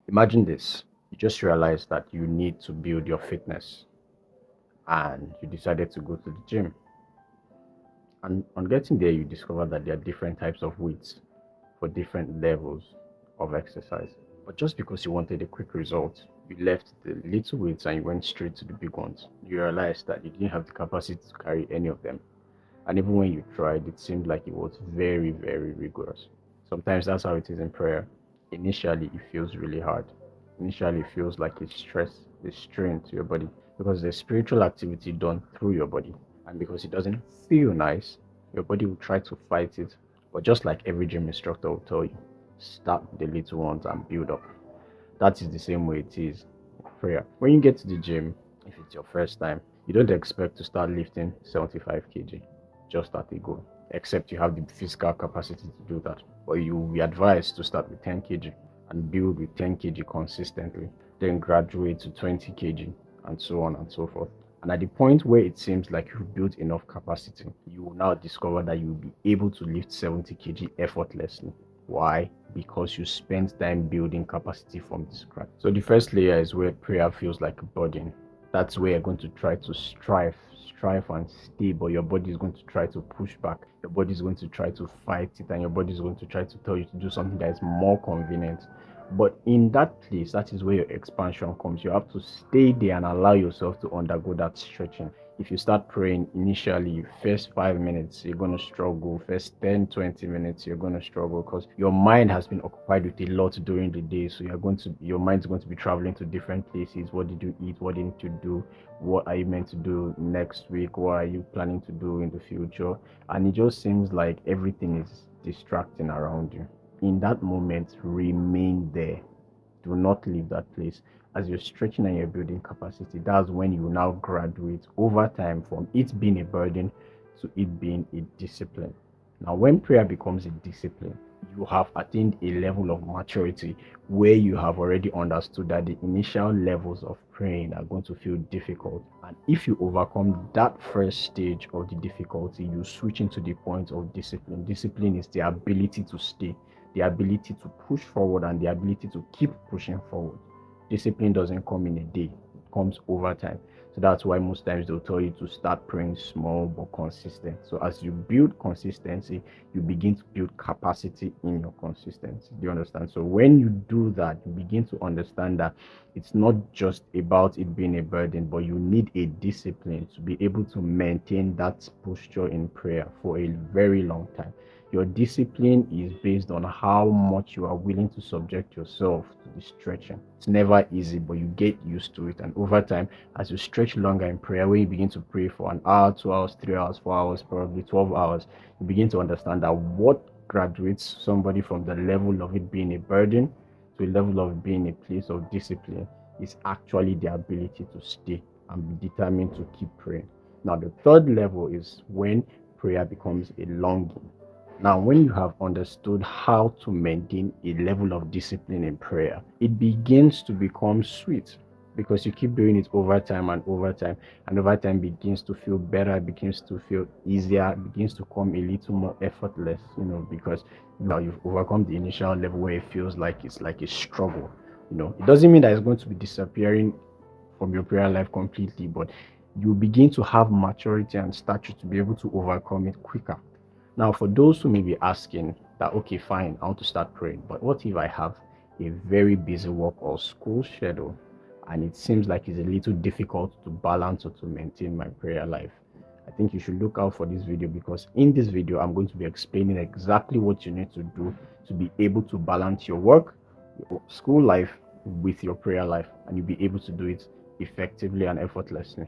Imagine this. You just realized that you need to build your fitness and you decided to go to the gym. And on getting there, you discover that there are different types of weights for different levels of exercise. But just because you wanted a quick result, you left the little weights and you went straight to the big ones. You realized that you didn't have the capacity to carry any of them. And even when you tried, it seemed like it was very, very rigorous. Sometimes that's how it is in prayer. Initially, it feels really hard. Initially, it feels like a stress, a strain to your body because there's spiritual activity done through your body. And because it doesn't feel nice, your body will try to fight it. But just like every gym instructor will tell you, start with the little ones and build up. That is the same way it is in prayer. When you get to the gym, if it's your first time, you don't expect to start lifting 75 kg just at a go, except you have the physical capacity to do that. But you will be advised to start with 10 kg and build with 10 kg consistently, then graduate to 20 kg and so on and so forth. And at the point where it seems like you've built enough capacity, you will now discover that you will be able to lift 70 kg effortlessly. Why? Because you spent time building capacity from the scratch. So the first layer is where prayer feels like a burden. That's where you're going to try to strive and stay, but your body is going to try to push back. Your body is going to try to fight it, and your body is going to try to tell you to do something that is more convenient. But in that place, that is where your expansion comes. You have to stay there and allow yourself to undergo that stretching. If you start praying initially, first 5 minutes, you're going to struggle. First 10, 20 minutes, you're going to struggle because your mind has been occupied with a lot during the day. So your mind's going to be traveling to different places. What did you eat? What did you do? What are you meant to do next week? What are you planning to do in the future? And it just seems like everything is distracting around you. In that moment, remain there. Do not leave that place. As you're stretching and you're building capacity, that's when you now graduate over time from it being a burden to it being a discipline. Now, when prayer becomes a discipline, you have attained a level of maturity where you have already understood that the initial levels of praying are going to feel difficult. And if you overcome that first stage of the difficulty, you switch into the point of discipline. Discipline is the ability to stay, the ability to push forward, and the ability to keep pushing forward. Discipline doesn't come in a day, it comes over time. So that's why most times they'll tell you to start praying small but consistent. So as you build consistency, you begin to build capacity in your consistency. Do you understand? So when you do that, you begin to understand that it's not just about it being a burden, but you need a discipline to be able to maintain that posture in prayer for a very long time. Your discipline is based on how much you are willing to subject yourself to the stretching. It's never easy, but you get used to it. And over time, as you stretch longer in prayer, when you begin to pray for an hour, 2 hours, 3 hours, 4 hours, probably 12 hours, you begin to understand that what graduates somebody from the level of it being a burden to a level of being a place of discipline is actually the ability to stay and be determined to keep praying. Now, the third level is when prayer becomes a longing. Now, when you have understood how to maintain a level of discipline in prayer, it begins to become sweet because you keep doing it over time and over time, and over time begins to feel better, begins to feel easier, begins to come a little more effortless, because you've overcome the initial level where it feels like it's like a struggle. It doesn't mean that it's going to be disappearing from your prayer life completely, but you begin to have maturity and stature to be able to overcome it quicker. Now, for those who may be asking that, okay, fine, I want to start praying, but what if I have a very busy work or school schedule and it seems like it's a little difficult to balance or to maintain my prayer life? I think you should look out for this video because in this video, I'm going to be explaining exactly what you need to do to be able to balance your work, your school life with your prayer life, and you'll be able to do it effectively and effortlessly.